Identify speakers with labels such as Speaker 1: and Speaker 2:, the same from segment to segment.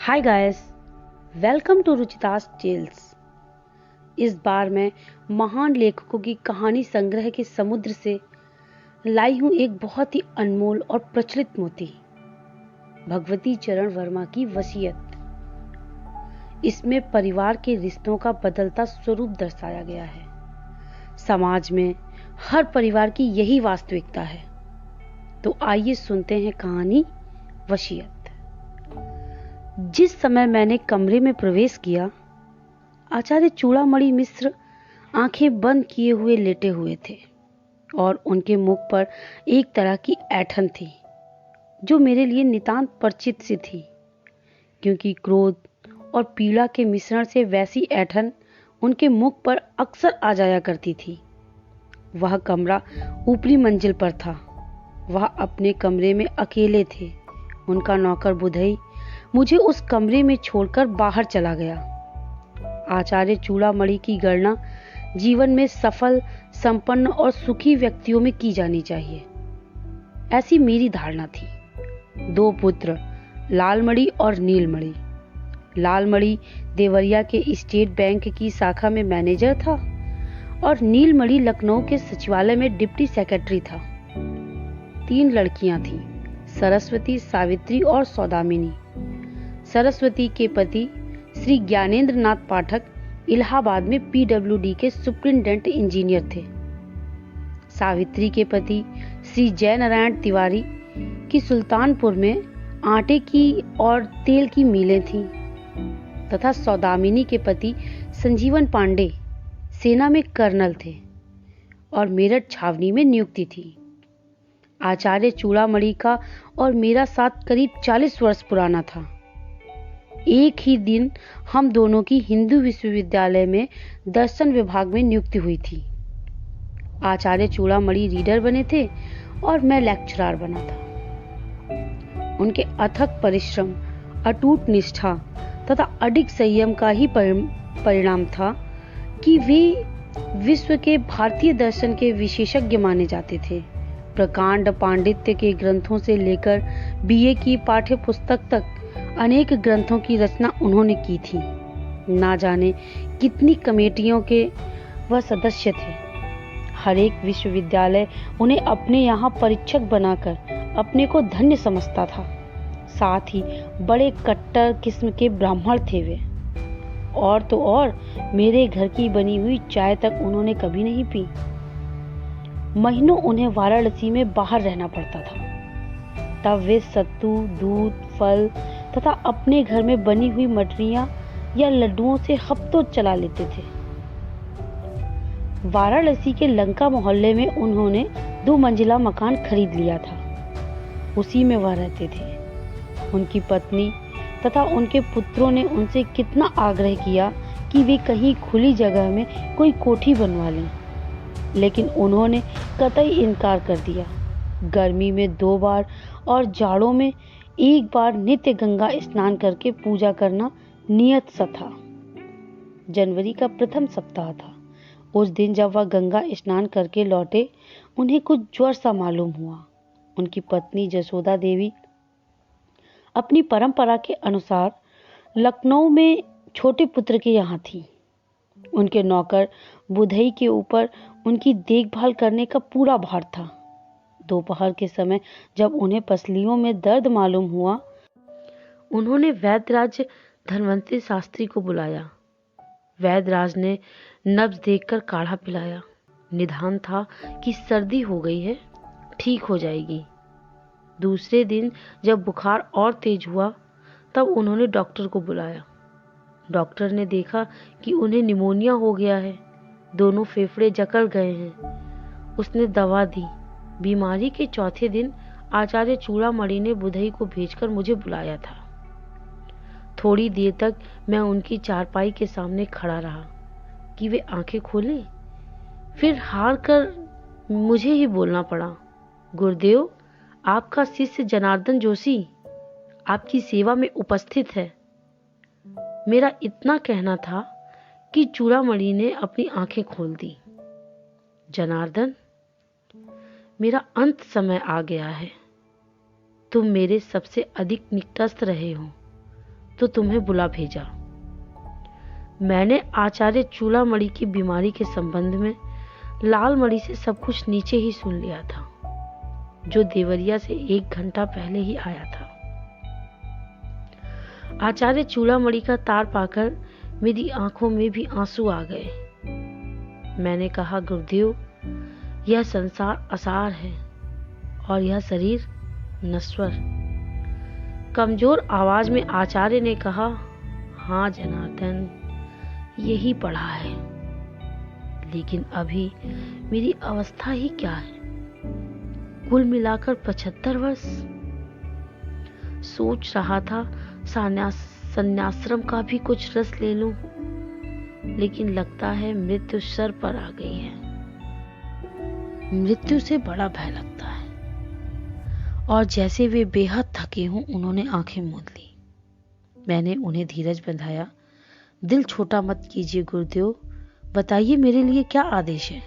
Speaker 1: Hi guys, welcome to Ruchita's tales. इस बार मैं महान लेखकों की कहानी संग्रह के समुद्र से लाई हूं एक बहुत ही अनमोल और प्रचलित मोती, भगवती चरण वर्मा की वसीयत। इसमें परिवार के रिश्तों का बदलता स्वरूप दर्शाया गया है। समाज में हर परिवार की यही वास्तविकता है। तो आइए सुनते हैं कहानी वसीयत। जिस समय मैंने कमरे में प्रवेश किया, आचार्य चूड़ामणि मिश्र आंखें बंद किए हुए लेटे हुए थे और उनके मुख पर एक तरह की ऐंठन थी जो मेरे लिए नितांत परिचित सी थी, क्योंकि क्रोध और पीड़ा के मिश्रण से वैसी ऐंठन उनके मुख पर अक्सर आ जाया करती थी। वह कमरा ऊपरी मंजिल पर था। वह अपने कमरे में अकेले थे। उनका नौकर बुधई मुझे उस कमरे में छोड़कर बाहर चला गया। आचार्य चूड़ामणि की गणना जीवन में सफल, संपन्न और सुखी व्यक्तियों में की जानी चाहिए, ऐसी मेरी धारणा थी। 2 पुत्र, लालमणि और नीलमणि। लालमणि देवरिया के स्टेट बैंक की शाखा में मैनेजर था और नीलमणि लखनऊ के सचिवालय में डिप्टी सेक्रेटरी था। 3 लड़कियां थीं, सरस्वती, सावित्री और सौदामिनी। सरस्वती के पति श्री ज्ञानेंद्र नाथ पाठक इलाहाबाद में पीडब्ल्यूडी के सुप्रिंटेंडेंट इंजीनियर थे। सावित्री के पति श्री जयनारायण तिवारी की सुल्तानपुर में आटे की और तेल की मिलें थीं तथा सौदामिनी के पति संजीवन पांडे सेना में कर्नल थे और मेरठ छावनी में नियुक्ति थी। आचार्य चूड़ामणि का और मेरा साथ करीब 40 वर्ष पुराना था। एक ही दिन हम दोनों की हिंदू विश्वविद्यालय में दर्शन विभाग में नियुक्ति हुई थी। आचार्य चूड़ामणि रीडर बने थे और मैं लेक्चरर बना था। उनके अथक परिश्रम, अटूट निष्ठा तथा अडिग संयम का ही परिणाम था कि वे विश्व के भारतीय दर्शन के विशेषज्ञ माने जाते थे। प्रकांड पांडित्य के ग्रंथों से लेकर बीए की पाठ्य पुस्तक तक अनेक ग्रंथों की रचना उन्होंने की थी। ना जाने कितनी कमेटियों के वह सदस्य थे। हर एक विश्वविद्यालय उन्हें अपने यहाँ परीक्षक बनाकर अपने को धन्य समझता था। साथ ही बड़े कट्टर किस्म के ब्राह्मण थे वे। और तो और मेरे घर की बनी हुई चाय तक उन्होंने कभी नहीं पी। महीनों उन्हें वाराणसी में बाहर रहना पड़ता था। तब वे सत्तू, दूध, फल तथा अपने घर में बनी हुई मठरियां या लड्डुओं से हफ्तों चला लेते थे। वाराणसी के लंका मोहल्ले में उन्होंने 2 मंजिला मकान खरीद लिया था। उसी में वह रहते थे। उनकी पत्नी तथा उनके पुत्रों ने उनसे कितना आग्रह किया कि वे कहीं खुली जगह में कोई कोठी बनवा लें, लेकिन उन्होंने कतई इनकार कर दिया। गर्मी में 2 बार और जाड़ों में 1 बार नित्य गंगा स्नान करके पूजा करना नियत सा था। जनवरी का प्रथम सप्ताह था। उस दिन जब वह गंगा स्नान करके लौटे, उन्हें कुछ ज्वर सा मालूम हुआ। उनकी पत्नी जसोदा देवी अपनी परंपरा के अनुसार लखनऊ में छोटे पुत्र के यहाँ थी। उनके नौकर बुधई के ऊपर उनकी देखभाल करने का पूरा भार था। दोपहर के समय जब उन्हें पसलियों में दर्द मालूम हुआ, उन्होंने वैद्यराज धनवंतरी शास्त्री को बुलाया। वैद्यराज ने नब्ज देखकर काढ़ा पिलाया। निदान था कि सर्दी हो गई है, ठीक हो जाएगी। दूसरे दिन जब बुखार और तेज हुआ, तब उन्होंने डॉक्टर को बुलाया। डॉक्टर ने देखा कि उन्हें निमोनिया हो गया है, दोनों फेफड़े जकड़ गए हैं। उसने दवा दी। बीमारी के चौथे दिन आचार्य चूड़ामणि ने बुधई को भेजकर मुझे बुलाया था। थोड़ी देर तक मैं उनकी चारपाई के सामने खड़ा रहा कि वे आंखें खोले। फिर हार कर मुझे ही बोलना पड़ा, गुरुदेव, आपका शिष्य जनार्दन जोशी आपकी सेवा में उपस्थित है। मेरा इतना कहना था कि चूड़ामणि ने अपनी आंखें खोल दी। जनार्दन, मेरा अंत समय आ गया है। तुम मेरे सबसे अधिक निकटस्थ रहे हो। तो तुम्हें बुला भेजा। मैंने आचार्य चूड़ामणि की बीमारी के संबंध में लाल मणि से सब कुछ नीचे ही सुन लिया था, जो देवरिया से 1 घंटा पहले ही आया था। आचार्य चूड़ामणि का तार पाकर मेरी आंखों में भी आंसू आ गए। मैंने कहा, गुरुदेव, यह संसार असार है और यह शरीर नश्वर। कमजोर आवाज में आचार्य ने कहा, हाँ जनार्दन, यही पढ़ा है, लेकिन अभी मेरी अवस्था ही क्या है, कुल मिलाकर 75 वर्ष। सोच रहा था संन्याश्रम का भी कुछ रस ले लूं, लेकिन लगता है मृत्यु सर पर आ गई है। मृत्यु से बड़ा भय लगता है। और जैसे वे बेहद थके हों, उन्होंने आंखें मूंद ली। मैंने उन्हें धीरज बंधाया। दिल छोटा मत कीजिए गुरुदेव, बताइए मेरे लिए क्या आदेश है।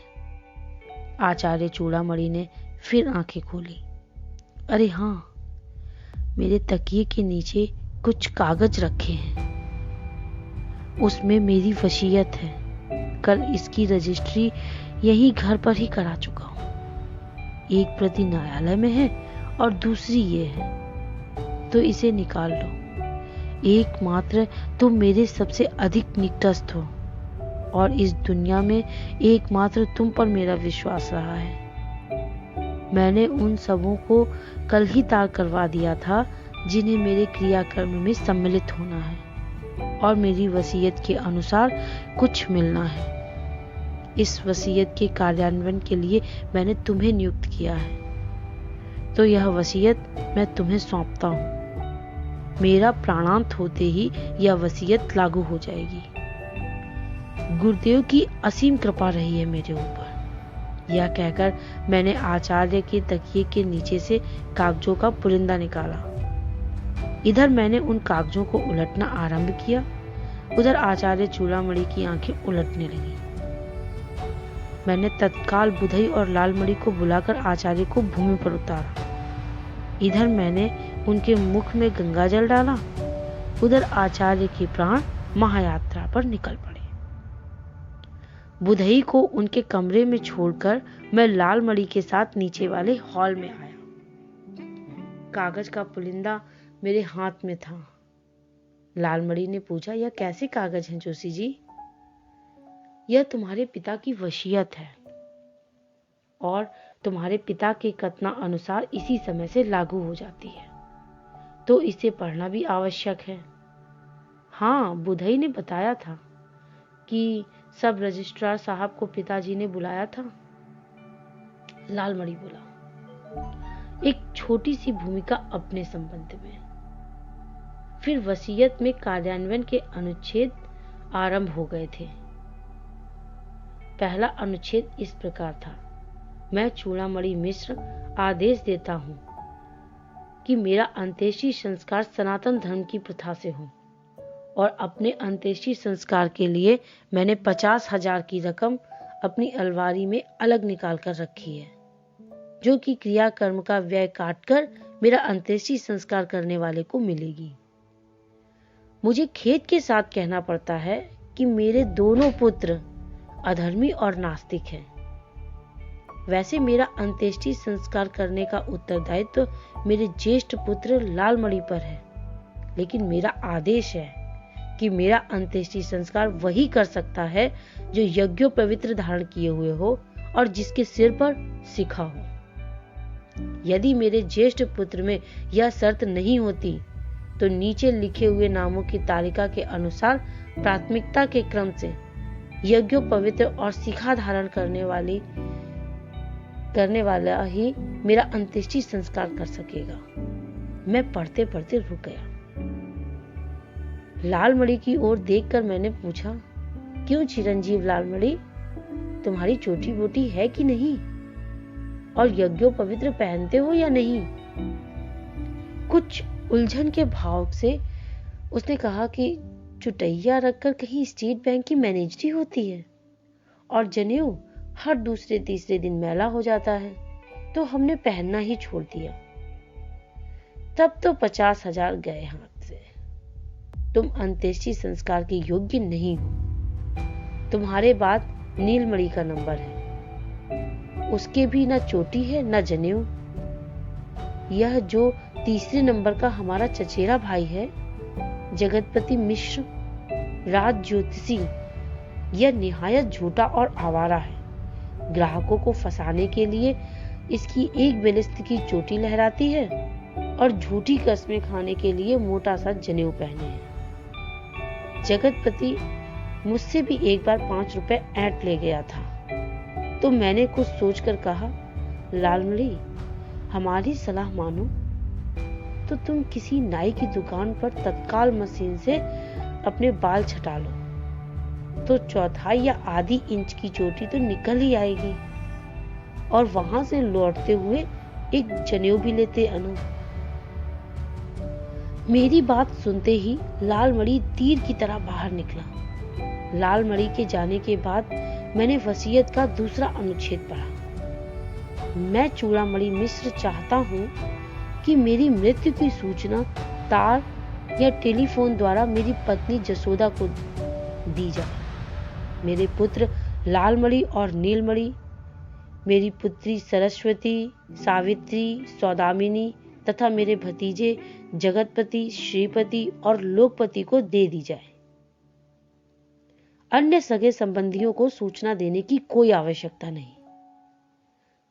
Speaker 1: आचार्य चूड़ामणि ने फिर आंखें खोली। अरे हाँ, मेरे तकिए के नीचे कुछ कागज रखे हैं, उसमें मेरी वसीयत है। कल इसकी रजिस्ट्री यही घर पर ही करा चुका हूं। एक प्रति न्यायालय में है और दूसरी ये है, तो इसे निकाल लो। एकमात्र तुम मेरे सबसे अधिक निकटस्थ हो और इस दुनिया में एकमात्र तुम पर मेरा विश्वास रहा है। मैंने उन सबों को कल ही तार करवा दिया था जिन्हें मेरे क्रियाकर्म में सम्मिलित होना है और मेरी वसीयत के अनुसार कुछ मिलना है। इस वसीयत के कार्यान्वयन के लिए मैंने तुम्हें नियुक्त किया है, तो यह वसीयत मैं तुम्हें सौंपता हूं। मेरा प्राणांत होते ही यह वसीयत लागू हो जाएगी। गुरुदेव की असीम कृपा रही है मेरे ऊपर। यह कहकर मैंने आचार्य के तकिए के नीचे से कागजों का पुलिंदा निकाला। इधर मैंने उन कागजों को उलटना आरंभ किया, उधर आचार्य चूड़ामणि की आंखें उलटने लगी। मैंने तत्काल बुधई और लालमणि को बुलाकर आचार्य को भूमि पर उतारा। इधर मैंने उनके मुख में गंगा जल डाला, उधर आचार्य के प्राण महायात्रा पर निकल पड़े। बुधई को उनके कमरे में छोड़कर मैं लालमणि के साथ नीचे वाले हॉल में आया। कागज का पुलिंदा मेरे हाथ में था। लालमणि ने पूछा, यह कैसे कागज हैं जोशी जी? यह तुम्हारे पिता की वसीयत है और तुम्हारे पिता के कथना अनुसार इसी समय से लागू हो जाती है, तो इसे पढ़ना भी आवश्यक है। हाँ, बुधई ने बताया था कि सब रजिस्ट्रार साहब को पिताजी ने बुलाया था। लालमणि बोला, एक छोटी सी भूमिका अपने संबंध में। फिर वसीयत में कार्यान्वयन के अनुच्छेद आरंभ हो गए थे। पहला अनुच्छेद इस प्रकार था, मैं चूड़ामणि मिश्र आदेश देता हूं कि मेरा अंत्येष्टि संस्कार सनातन धर्म की प्रथा से हो और अपने अंत्येष्टि संस्कार के लिए मैंने 50,000 की रकम अपनी अलमारी में अलग निकाल कर रखी है, जो कि क्रियाकर्म का व्यय काटकर मेरा अंत्येष्टि संस्कार करने वाले को मिलेगी। मुझे खेद के साथ कहना पड़ता है कि मेरे दोनों पुत्र अधर्मी और नास्तिक हैं। वैसे मेरा अंत्येष्टि संस्कार करने का उत्तरदायित्व मेरे ज्येष्ठ पुत्र लालमणि पर है, लेकिन मेरा आदेश है कि मेरा अंत्येष्टि संस्कार वही कर सकता है जो यज्ञोपवीत धारण किए हुए हो और जिसके सिर पर शिखा हो। यदि मेरे ज्येष्ठ पुत्र में यह शर्त नहीं होती तो नीचे लिखे हुए नामों की तालिका के अनुसार प्राथमिकता के क्रम से यज्ञोपवीत और शिखा धारण करने वाला ही मेरा अंत्येष्टि संस्कार कर सकेगा। मैं पढ़ते पढ़ते रुक गया। लालमणि की ओर देखकर मैंने पूछा, क्यों चिरंजीव लालमणि, तुम्हारी चोटी बोटी है कि नहीं और यज्ञोपवीत पहनते हो या नहीं? कुछ उलझन के भाव से उसने कहा कि चुटैया रखकर कहीं स्टेट बैंक की मैनेजरी होती है और जनेऊ हर दूसरे तीसरे दिन मैला हो जाता है, तो हमने पहनना ही छोड़ दिया। तब तो 50,000 गए हाथ से। तुम अंत्येष्टि संस्कार के योग्य नहीं हो। तुम्हारे बाद नीलमणि का नंबर है, उसके भी न चोटी है न जनेऊ। यह जो तीसरे नंबर का हमारा चचेरा भाई है, जगतपति मिश्र राज ज्योतिषी, यह निहायत झूठा और आवारा है। ग्राहकों को फंसाने के लिए इसकी एक बेलिस्त की चोटी लहराती है और झूठी कस्में खाने के लिए मोटा सा जनेऊ पहने है। जगतपति मुझसे भी एक बार 5 रुपए ऐंठ ले गया था, तो मैंने कुछ सोचकर कहा, लालमणि, हमारी सलाह मानो तो तुम किसी नाई की दुकान पर तत्काल मशीन से अपने बाल छटा लो, तो 1/4 या आधी इंच की चोटी तो निकल ही आएगी, और वहां से लौटते हुए एक जनेऊ भी लेते आना। मेरी बात सुनते ही लालमणि तीर की तरह बाहर निकला। लालमणि के जाने के बाद मैंने वसीयत का दूसरा अनुच्छेद पढ़ा। मैं चूड़ामणि मिश्र चाहता हूँ कि मेरी मृत्यु की सूचना तार या टेलीफोन द्वारा मेरी पत्नी जसोदा को दी जाए। मेरे पुत्र लालमणि और नीलमणि, मेरी पुत्री सरस्वती, सावित्री, सौदामिनी तथा मेरे भतीजे जगतपति, श्रीपति और लोकपति को दे दी जाए। अन्य सगे संबंधियों को सूचना देने की कोई आवश्यकता नहीं।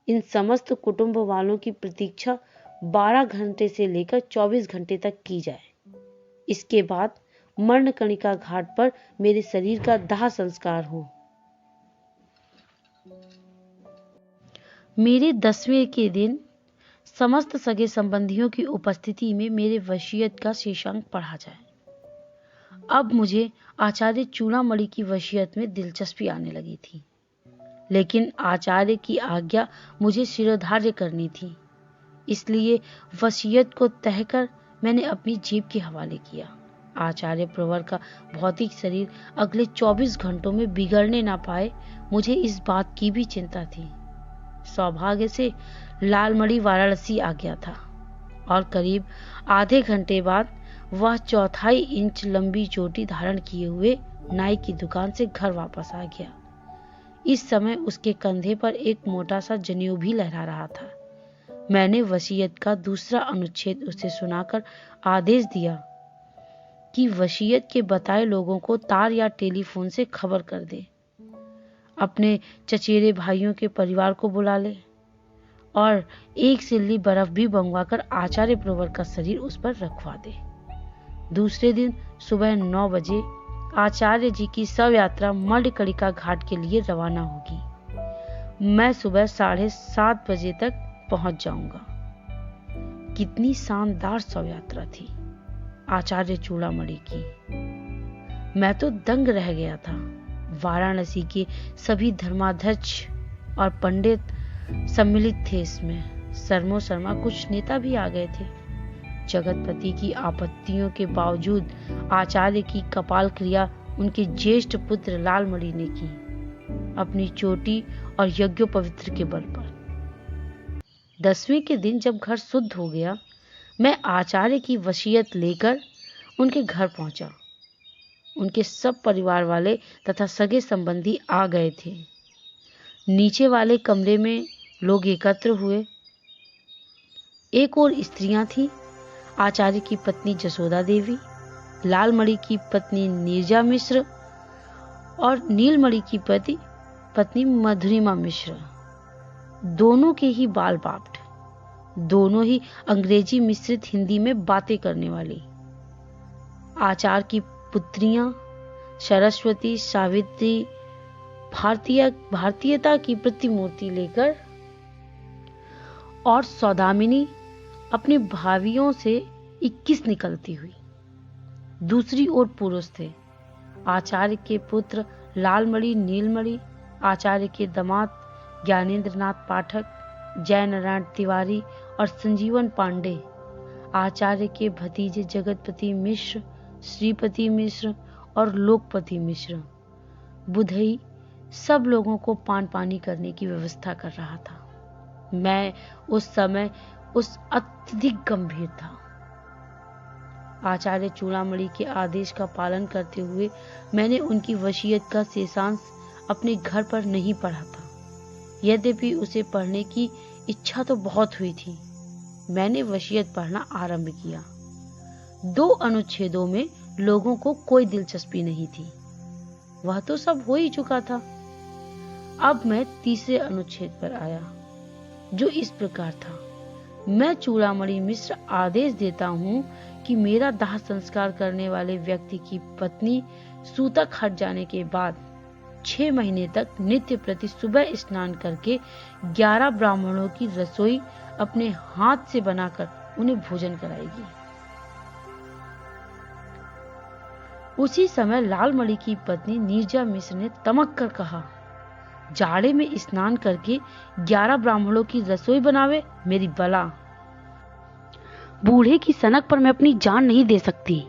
Speaker 1: इन समस्त कुटुंब वालों की प्रतीक्षा 12 घंटे से लेकर 24 घंटे तक की जाए। इसके बाद मर्णकणिका घाट पर मेरे शरीर का दाह संस्कार हो। मेरे 10वें के दिन समस्त सगे संबंधियों की उपस्थिति में मेरे वसीयत का शेषांक पढ़ा जाए। अब मुझे आचार्य चूड़ामणि की वसीयत में दिलचस्पी आने लगी थी, लेकिन आचार्य की आज्ञा मुझे शिरोधार्य करनी थी, इसलिए वसीयत को तह कर मैंने अपनी जेब के हवाले किया। आचार्य प्रवर का भौतिक शरीर अगले 24 घंटों में बिगड़ने ना पाए, मुझे इस बात की भी चिंता थी। सौभाग्य से लालमणि वाराणसी आ गया था और करीब आधे घंटे बाद वह 1/4 इंच लंबी चोटी धारण किए हुए नाई की दुकान से घर वापस आ गया। इस समय उसके कंधे पर एक मोटा सा जनेऊ भी लहरा रहा था। मैंने वसीयत का दूसरा अनुच्छेद उसे सुनाकर आदेश दिया कि वसीयत के बताए लोगों को तार या टेलीफोन से खबर कर दे, अपने चचेरे भाइयों के परिवार को बुला ले और एक सिल्ली बर्फ भी मंगवाकर आचार्य प्रवर का शरीर उस पर रखवा दे। दूसरे दिन सुबह 9 बजे आचार्य जी की शव यात्रा मर्णकणिका घाट के लिए रवाना होगी। मैं सुबह 7:30 बजे तक पहुंच जाऊंगा। कितनी शानदार शव यात्रा थी आचार्य चूड़ामणि की। मैं तो दंग रह गया था। वाराणसी के सभी धर्माध्यक्ष और पंडित सम्मिलित थे इसमें। सरमो शर्मा कुछ नेता भी आ गए थे। जगतपति की आपत्तियों के बावजूद आचार्य की कपाल क्रिया उनके ज्येष्ठ पुत्र लालमणि ने की, अपनी चोटी और यज्ञोपवित्र के बल पर। 10वें के दिन जब घर शुद्ध हो गया, मैं आचार्य की वसीयत लेकर उनके घर पहुंचा। उनके सब परिवार वाले तथा सगे संबंधी आ गए थे। नीचे वाले कमरे में लोग एकत्र हुए। एक और स्त्रियां थीं, आचार्य की पत्नी जसोदा देवी, लालमणि की पत्नी नीरजा मिश्र और नीलमणि की पत्नी मधुरिमा मिश्र। दोनों के ही बाल बाप्ट, दोनों ही अंग्रेजी मिश्रित हिंदी में बातें करने वाली। आचार्य की पुत्रियां सरस्वती, सावित्री भारतीयता की प्रतिमूर्ति लेकर और सौदामिनी अपने भावियों से 21 निकलती हुई। दूसरी ओर पुरुष थे। आचार्य के पुत्र लालमणि, नीलमणि, आचार्य के दामाद ज्ञानेंद्र नाथ पाठक, जयनारायण तिवारी और संजीवन पांडे, आचार्य के भतीजे जगतपति मिश्र, श्रीपति मिश्र और लोकपति मिश्र। बुधई सब लोगों को पान पानी करने की व्यवस्था कर रहा था। मैं उस समय अत्यधिक गंभीर था। आचार्य चूड़ामणि के आदेश का पालन करते हुए मैंने उनकी वसीयत का शेषांश अपने घर पर नहीं पढ़ा था। यद्यपि उसे पढ़ने की इच्छा तो बहुत हुई थी। मैंने वसीयत पढ़ना आरंभ किया। 2 अनुच्छेदों में लोगों को कोई दिलचस्पी नहीं थी, वह तो सब हो ही चुका था। अब मैं तीसरे अनुच्छेद पर आया, जो इस प्रकार था। मैं चूड़ामणि मिश्र आदेश देता हूँ कि मेरा दाह संस्कार करने वाले व्यक्ति की पत्नी सूतक हट जाने के बाद 6 महीने तक नित्य प्रति सुबह स्नान करके 11 ब्राह्मणों की रसोई अपने हाथ से बनाकर उन्हें भोजन कराएगी। उसी समय लालमणि की पत्नी नीरजा मिश्र ने तमक कर कहा, जाड़े में स्नान करके 11 ब्राह्मणों की रसोई बनावे, मेरी बला। बूढ़े की सनक पर मैं अपनी जान नहीं दे सकती।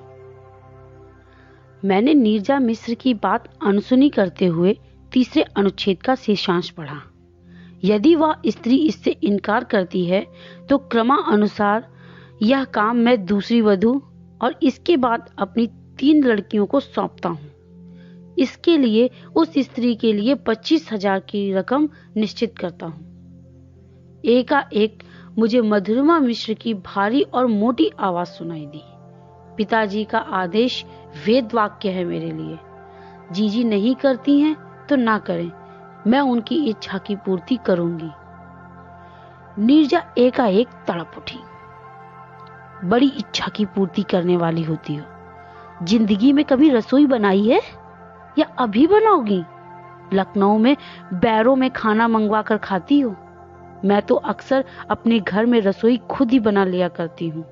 Speaker 1: मैंने नीरजा मिश्र की बात अनसुनी करते हुए तीसरे अनुच्छेद का शेषांश पढ़ा। यदि वह स्त्री इससे इनकार करती है तो क्रमानुसार यह काम मैं दूसरी वधू और इसके बाद अपनी 3 लड़कियों को सौंपता हूँ। इसके लिए उस स्त्री के लिए 25,000 की रकम निश्चित करता हूँ। एकाएक मुझे मधुरिमा मिश्र की भारी और मोटी आवाज सुनाई दी। पिताजी का आदेश वेद वाक्य है मेरे लिए। जीजी नहीं करती हैं तो ना करें, मैं उनकी इच्छा की पूर्ति करूंगी। नीरजा एकाएक तड़प उठी। बड़ी इच्छा की पूर्ति करने वाली होती हो। जिंदगी में कभी रसोई बनाई है या अभी बनाओगी? लखनऊ में बैरों में खाना मंगवा कर खाती हो। मैं तो अक्सर अपने घर में रसोई खुद ही बना लिया करती हूँ।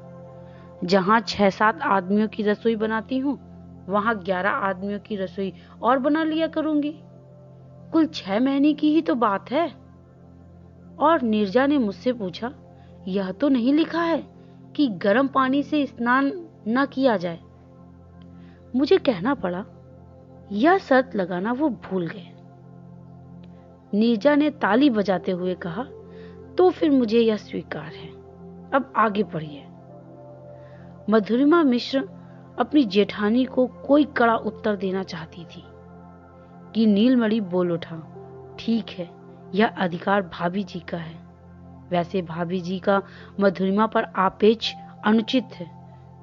Speaker 1: जहाँ 6-7 आदमियों की रसोई बनाती हूँ, वहां 11 आदमियों की रसोई और बना लिया करूंगी। कुल 6 महीने की ही तो बात है। और नीरजा ने मुझसे पूछा, यह तो नहीं लिखा है कि गर्म पानी से स्नान न किया जाए। मुझे कहना पड़ा, यह शर्त लगाना वो भूल गए। नीरजा ने ताली बजाते हुए कहा, तो फिर मुझे यह स्वीकार है। अब आगे पढ़िए। मधुरिमा मिश्र अपनी जेठानी को कोई कड़ा उत्तर देना चाहती थी कि नीलमणि बोल उठा, ठीक है, यह अधिकार भाभी जी का है। वैसे भाभी जी का मधुरिमा पर आपेच अनुचित है।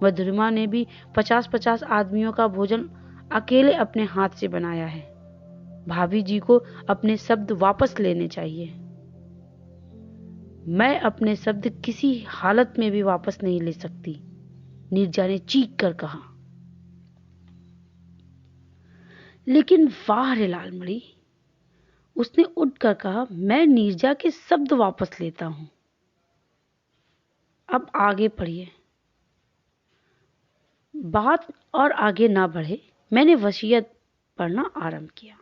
Speaker 1: मधुरिमा ने भी 50-50 आदमियों का भोजन अकेले अपने हाथ से बनाया है। भाभी जी को अपने शब्द वापस लेने चाहिए। मैं अपने शब्द किसी हालत में भी वापस नहीं ले सकती, नीरजा ने चीख कर कहा। लेकिन वाह रे लालमणि, उसने उठकर कहा, मैं नीरजा के शब्द वापस लेता हूं। अब आगे पढ़िए। बात और आगे ना बढ़े, मैंने वसीयत पढ़ना आरंभ किया।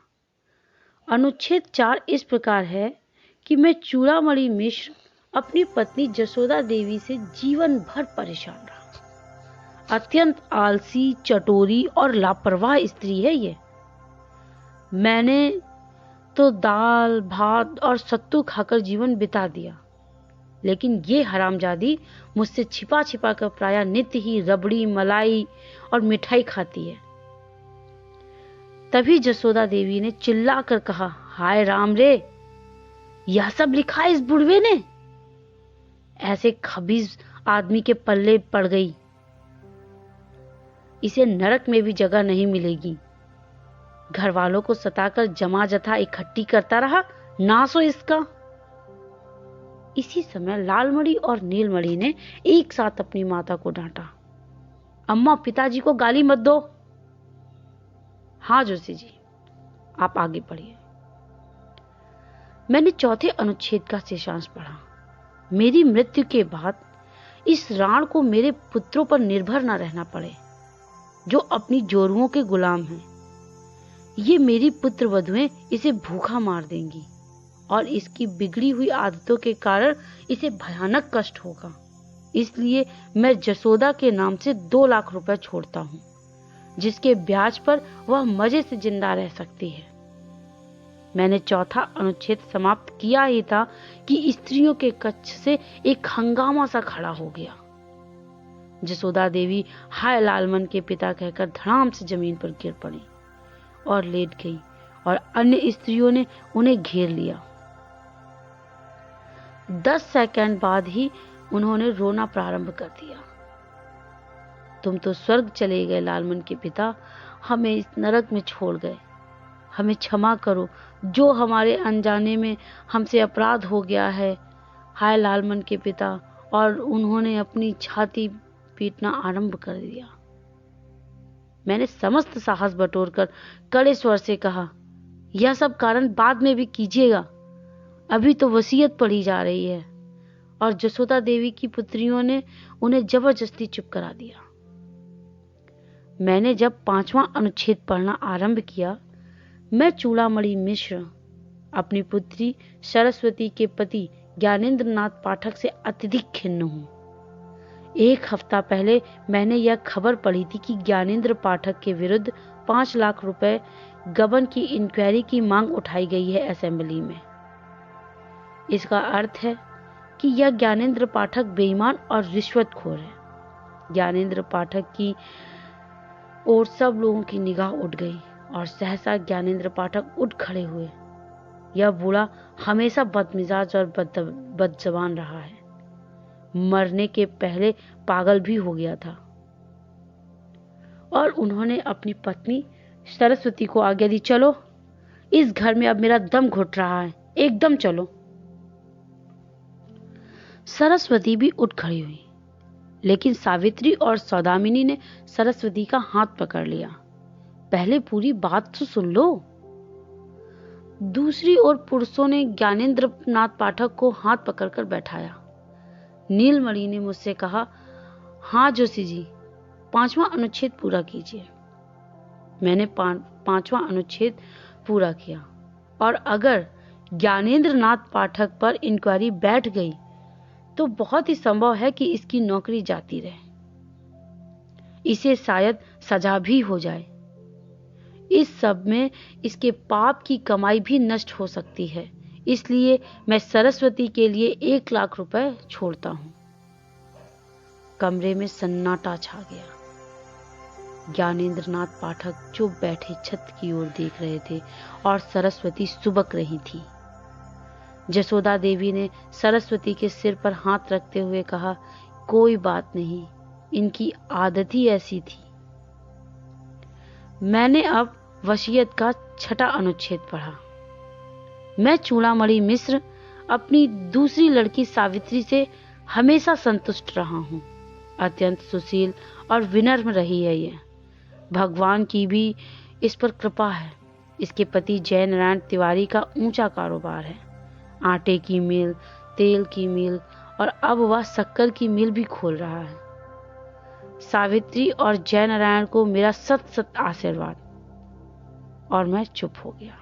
Speaker 1: अनुच्छेद 4 इस प्रकार है कि मैं चूड़ामणि मिश्र अपनी पत्नी जसोदा देवी से जीवन भर परेशान रहा। अत्यंत आलसी, चटोरी और लापरवाह स्त्री है ये। मैंने तो दाल भात और सत्तू खाकर जीवन बिता दिया, लेकिन ये हरामजादी मुझसे छिपा छिपा कर प्रायः नित्य ही रबड़ी, मलाई और मिठाई खाती है। तभी जसोदा देवी ने चिल्ला कर कहा, हाय राम रे, यह सब लिखा है इस बुढ़वे ने? ऐसे खबीज आदमी के पल्ले पड़ गई, इसे नरक में भी जगह नहीं मिलेगी। घर वालों को सताकर जमा जथा इकट्ठी करता रहा, नाश हो इसका। इसी समय लालमणि और नीलमणि ने एक साथ अपनी माता को डांटा। अम्मा, पिताजी को गाली मत दो। हाँ जोशी जी, आप आगे पढ़िए। मैंने चौथे अनुच्छेद का शेषांश पढ़ा। मेरी मृत्यु के बाद इस राण को मेरे पुत्रों पर निर्भर न रहना पड़े, जो अपनी जोरुओं के गुलाम हैं। ये मेरी पुत्र वधुएं इसे भूखा मार देंगी और इसकी बिगड़ी हुई आदतों के कारण इसे भयानक कष्ट होगा। इसलिए मैं जसोदा के नाम से 2 लाख रुपए छोड़ता हूँ, जिसके ब्याज पर वह मजे से जिंदा रह सकती है। मैंने चौथा अनुच्छेद समाप्त किया ही था कि स्त्रियों के कक्ष से एक हंगामा सा खड़ा हो गया। जसोदा देवी हाय लालमन के पिता कहकर धड़ाम से जमीन पर गिर पड़ी और लेट गई और अन्य स्त्रियों ने उन्हें घेर लिया। 10 सेकंड बाद ही उन्होंने रोना प्रारंभ कर दिया। तुम तो स्वर्ग चले गए लालमन के पिता, हमें इस नरक में छोड़ गए। हमें क्षमा करो, जो हमारे अनजाने में हमसे अपराध हो गया है। हाय लालमन के पिता। और उन्होंने अपनी छाती पीटना आरंभ कर दिया। मैंने समस्त साहस बटोरकर कड़े स्वर से कहा, यह सब कारण बाद में भी कीजिएगा, अभी तो वसीयत पढ़ी जा रही है। और जसोदा देवी की पुत्रियों ने उन्हें जबरदस्ती चुप करा दिया। मैंने जब 5वां अनुच्छेद पढ़ना आरंभ किया, मैं चूड़ामणि मिश्र अपनी पुत्री सरस्वती के पति ज्ञानेंद्र नाथ पाठक से अत्यधिक खिन्न हूं। 1 हफ्ता पहले मैंने यह खबर पढ़ी थी कि ज्ञानेंद्र पाठक के विरुद्ध 5 लाख रुपए गबन की इंक्वायरी की मांग उठाई गई है असेंबली में। इसका अर्थ है कि यह ज्ञानेंद्र पाठक बेईमान और रिश्वतखोर है। ज्ञानेंद्र पाठक की ओर सब लोगों की निगाह उठ गई और सहसा ज्ञानेंद्र पाठक उठ खड़े हुए। यह बूढ़ा हमेशा बदमिजाज और बदजबान रहा है। मरने के पहले पागल भी हो गया था। और उन्होंने अपनी पत्नी सरस्वती को आज्ञा दी, चलो, इस घर में अब मेरा दम घुट रहा है, एकदम चलो। सरस्वती भी उठ खड़ी हुई, लेकिन सावित्री और सौदामिनी ने सरस्वती का हाथ पकड़ लिया। पहले पूरी बात तो सुन लो। दूसरी ओर पुरुषों ने ज्ञानेंद्र नाथ पाठक को हाथ पकड़कर बैठाया। नीलमणि ने मुझसे कहा, हाँ जोशी जी, 5वां अनुच्छेद पूरा कीजिए। मैंने 5वां अनुच्छेद पूरा किया, और अगर ज्ञानेंद्र नाथ पाठक पर इंक्वायरी बैठ गई तो बहुत ही संभव है कि इसकी नौकरी जाती रहे, इसे शायद सजा भी हो जाए। इस सब में इसके पाप की कमाई भी नष्ट हो सकती है, इसलिए मैं सरस्वती के लिए 1 लाख रुपए छोड़ता हूं। कमरे में सन्नाटा छा गया। ज्ञानेंद्र नाथ पाठक चुप बैठे छत की ओर देख रहे थे और सरस्वती सुबक रही थी। जसोदा देवी ने सरस्वती के सिर पर हाथ रखते हुए कहा, कोई बात नहीं, इनकी आदत ही ऐसी थी। मैंने अब वसीयत का 6वां अनुच्छेद पढ़ा। मैं चूड़ामणि मिश्र अपनी दूसरी लड़की सावित्री से हमेशा संतुष्ट रहा हूं। अत्यंत सुशील और विनम्र रही है ये। भगवान की भी इस पर कृपा है। इसके पति जय नारायण तिवारी का ऊंचा कारोबार है। आटे की मिल, तेल की मिल और अब वह शक्कर की मिल भी खोल रहा है। सावित्री और जय नारायण को मेरा सत सत आशीर्वाद। और मैं चुप हो गया।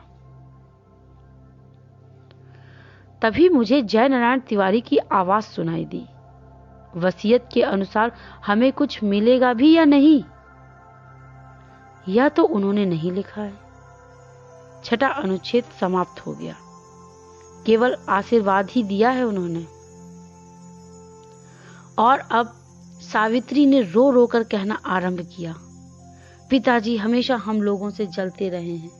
Speaker 1: तभी मुझे जय नारायण तिवारी की आवाज सुनाई दी, वसीयत के अनुसार हमें कुछ मिलेगा भी या नहीं? यह तो उन्होंने नहीं लिखा है। 6वां अनुच्छेद समाप्त हो गया, केवल आशीर्वाद ही दिया है उन्होंने। और अब सावित्री ने रो रो कर कहना आरंभ किया, पिताजी हमेशा हम लोगों से जलते रहे हैं,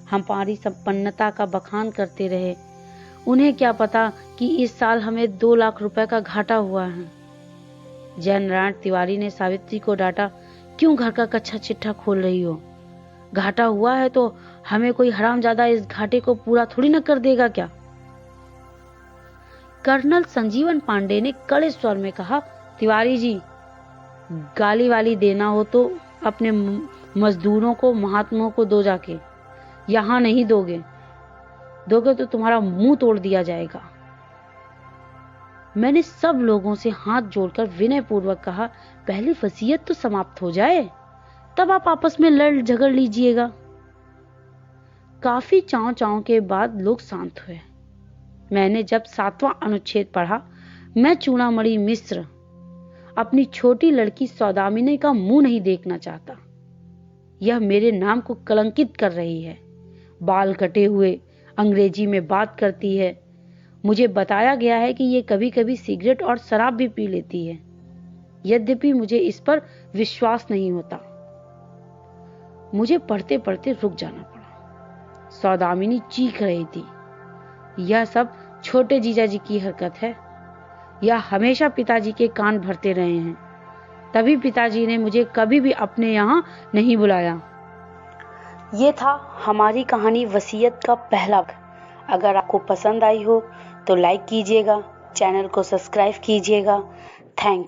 Speaker 1: हमारी संपन्नता का बखान करते रहे। उन्हें क्या पता कि इस साल हमें 2 लाख रुपए का घाटा हुआ है। जय नारायण तिवारी ने सावित्री को डांटा, क्यों घर का कच्चा चिट्ठा खोल रही हो? घाटा हुआ है तो हमें कोई हरामजादा इस घाटे को पूरा थोड़ी न कर देगा क्या? कर्नल संजीवन पांडे ने कड़े स्वर में कहा, तिवारी जी, गाली वाली देना हो तो अपने मजदूरों को, महात्माओं को दो जाके, यहां नहीं दोगे तो तुम्हारा मुंह तोड़ दिया जाएगा। मैंने सब लोगों से हाथ जोड़कर विनय पूर्वक कहा, पहले वसीयत तो समाप्त हो जाए, तब आप आपस में लड़ झगड़ लीजिएगा। काफी चाव चाव के बाद लोग शांत हुए। मैंने जब 7वां अनुच्छेद पढ़ा, मैं चूड़ामणि मिश्र अपनी छोटी लड़की सौदामिनी का मुंह नहीं देखना चाहता। यह मेरे नाम को कलंकित कर रही है, बाल कटे हुए, अंग्रेजी में बात करती है। मुझे बताया गया है कि ये कभी कभी सिगरेट और शराब भी पी लेती है। यद्यपि मुझे इस पर विश्वास नहीं होता। मुझे पढ़ते पढ़ते रुक जाना पड़ा। सौदामिनी चीख रही थी, यह सब छोटे जीजाजी की हरकत है। यह हमेशा पिताजी के कान भरते रहे हैं, तभी पिताजी ने मुझे कभी भी अपने यहाँ नहीं बुलाया। ये था हमारी कहानी वसीयत का पहला भाग। अगर आपको पसंद आई हो तो लाइक कीजिएगा, चैनल को सब्सक्राइब कीजिएगा। थैंक